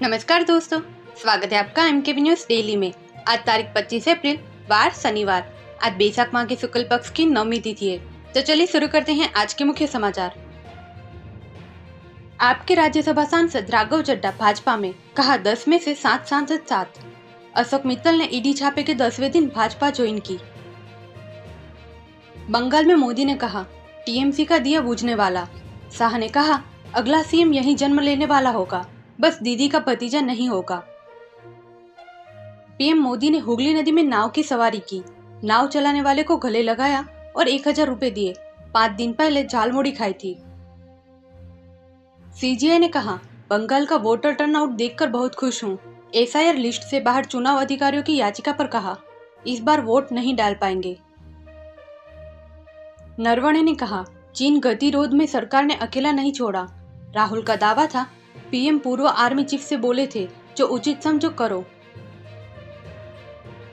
नमस्कार दोस्तों, स्वागत है आपका एमकेबी न्यूज डेली में। आज तारीख 25 अप्रैल वार शनिवार। आज बैसाख माह के शुक्ल पक्ष की नवमी तिथि है। तो चलिए शुरू करते हैं आज के मुख्य समाचार। आपके राज्यसभा सांसद राघव चड्ढा भाजपा में, कहा 10 में से 7 सांसद 7। अशोक मित्तल ने ईडी छापे के 10वें दिन भाजपा ज्वाइन की। बंगाल में मोदी ने कहा टीएमसी का दिया बुझने वाला। शाह ने कहा अगला सीएम यही जन्म लेने वाला होगा, बस दीदी का भतीजा नहीं होगा। पीएम मोदी ने हुगली नदी में नाव की सवारी की। नाव चलाने वाले को गले लगाया और 1000 रुपए दिए। 5 दिन पहले झालमुड़ी खाई थी। सीजीआई ने कहा बंगाल का वोटर टर्नआउट देखकर बहुत खुश हूँ। एसआईआर लिस्ट से बाहर चुनाव अधिकारियों की याचिका पर कहा इस बार वोट नहीं डाल पाएंगे। नरवणे ने कहा चीन गतिरोध में सरकार ने अकेला नहीं छोड़ा। राहुल का दावा था पीएम पूर्व आर्मी चीफ से बोले थे जो उचित समझो करो।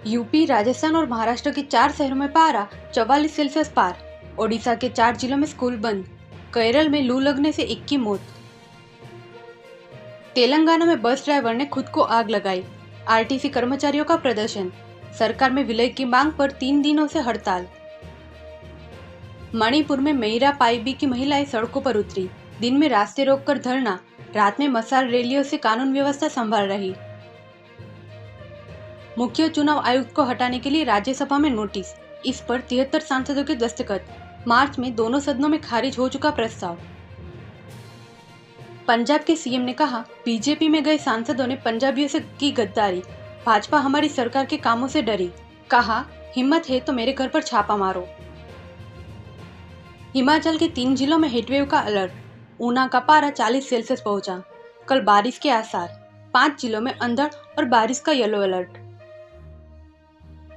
यूपी, राजस्थान और महाराष्ट्र के 4 शहरों में पारा 44 सेल्सियस पार। ओडिशा के 4 जिलों में स्कूल बंद। केरल में लू लगने से 1 की मौत। तेलंगाना में बस ड्राइवर ने खुद को आग लगाई। आरटीसी कर्मचारियों का प्रदर्शन। सरकार में विलय की मांग पर 3 दिनों से हड़ताल। मणिपुर में मेरा पाईबी की महिलाएं सड़कों पर उतरी। दिन में रास्ते रोककर धरना, रात में मसाल रैलियों से कानून व्यवस्था संभाल रही। मुख्य चुनाव आयुक्त को हटाने के लिए राज्यसभा में नोटिस। इस पर 73 सांसदों के दस्तखत। मार्च में दोनों सदनों में खारिज हो चुका प्रस्ताव। पंजाब के सीएम ने कहा बीजेपी में गए सांसदों ने पंजाबियों से की गद्दारी। भाजपा हमारी सरकार के कामों से डरी। कहा हिम्मत है तो मेरे घर पर छापा मारो। हिमाचल के 3 जिलों में हीटवेव का अलर्ट। ऊना का पारा 40 सेल्सियस पहुंचा। कल बारिश के आसार। 5 जिलों में अंधड़ और बारिश का येलो अलर्ट।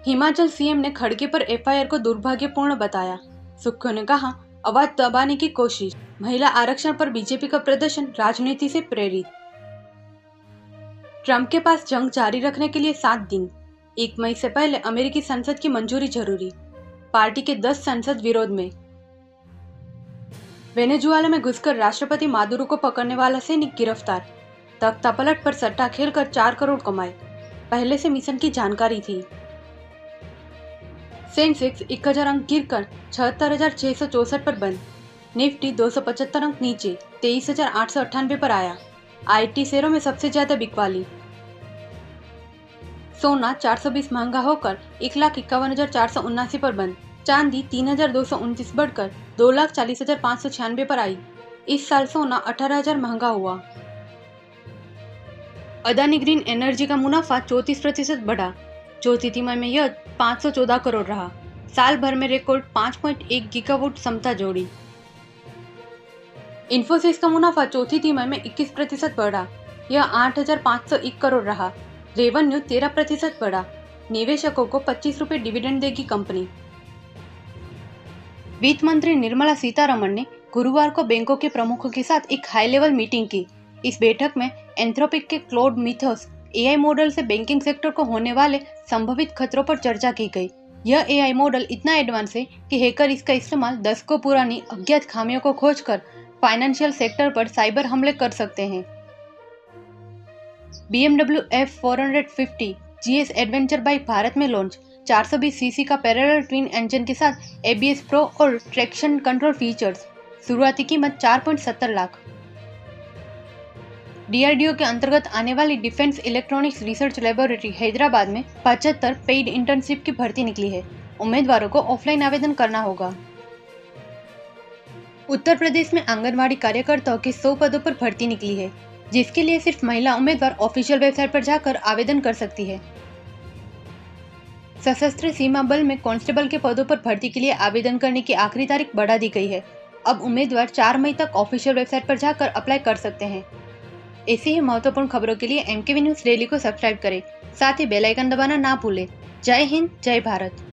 हिमाचल सीएम ने खड़गे पर एफआईआर को दुर्भाग्यपूर्ण बताया। सुक्खू ने कहा आवाज दबाने की कोशिश। महिला आरक्षण पर बीजेपी का प्रदर्शन राजनीति से प्रेरित। ट्रंप के पास जंग जारी रखने के लिए 7 दिन। 1 मई से पहले अमेरिकी संसद की मंजूरी जरूरी। पार्टी के 10 सांसद विरोध में। वेनेजुएला में घुसकर राष्ट्रपति मादुरो को पकड़ने वाला सैनिक गिरफ्तार। तख्तापलट पर सट्टा खेलकर 4 करोड़ कमाए। पहले से मिशन की जानकारी थी। सेंसेक्स 1000 अंक गिरकर 76,664 पर बंद। निफ्टी 275 अंक नीचे 23,898 पर आया। आईटी शेयरों में सबसे ज्यादा बिकवाली। सोना 420 महंगा होकर 1,51,479 पर बंद। चांदी 3,229 बढ़कर 2,40,596 पर आई। इस साल सोना 18,000 महंगा हुआ। अदानी ग्रीन एनर्जी का मुनाफा 34% बढ़ा। चौथी तिमाही में यह 514 करोड़ रहा। साल भर में रिकॉर्ड 5.1 गीगावाट क्षमता जोड़ी। इन्फोसिस का मुनाफा चौथी तिमाही में 21% बढ़ा। यह 8,501 करोड़ रहा। रेवेन्यू 13% बढ़ा। निवेशकों को 25 रुपये डिविडेंड देगी कंपनी। वित्त मंत्री निर्मला सीतारमण ने गुरुवार को बैंकों के प्रमुखों के साथ एक हाई लेवल मीटिंग की। इस बैठक में एंथ्रोपिक के क्लाउड मिथोस एआई मॉडल से बैंकिंग सेक्टर को होने वाले संभावित खतरों पर चर्चा की गई। यह एआई मॉडल इतना एडवांस है कि हैकर इसका इस्तेमाल दशकों पुरानी अज्ञात खामियों को खोजकर फाइनेंशियल सेक्टर पर साइबर हमले कर सकते हैं। BMW F450 GS adventure bike Bharat में लॉन्च। 420 सीसी का पैरेलल ट्विन इंजन के साथ ABS प्रो और ट्रैक्शन कंट्रोल फीचर्स। शुरुआती कीमत 4.70 लाख। DRDO के अंतर्गत आने वाली defence electronics research laboratory Hyderabad में 75 पेड इंटर्नशिप की भर्ती निकली है। उम्मीदवारों को ऑफलाइन आवेदन करना होगा। उत्तर प्रदेश में आंगनवाड़ी कार्यकर्ताओं के 100 पदों पर भर्ती निकली है, जिसके लिए सिर्फ महिला उम्मीदवार ऑफिशियल वेबसाइट पर जाकर आवेदन कर सकती है। सशस्त्र सीमा बल में कांस्टेबल के पदों पर भर्ती के लिए आवेदन करने की आखिरी तारीख बढ़ा दी गई है। अब उम्मीदवार 4 मई तक ऑफिशियल वेबसाइट पर जाकर अप्लाई कर सकते हैं। ऐसी ही महत्वपूर्ण खबरों के लिए एमकेबी न्यूज डेली को सब्सक्राइब करें। साथ ही बेल आइकन दबाना ना भूलें। जय हिंद, जय भारत।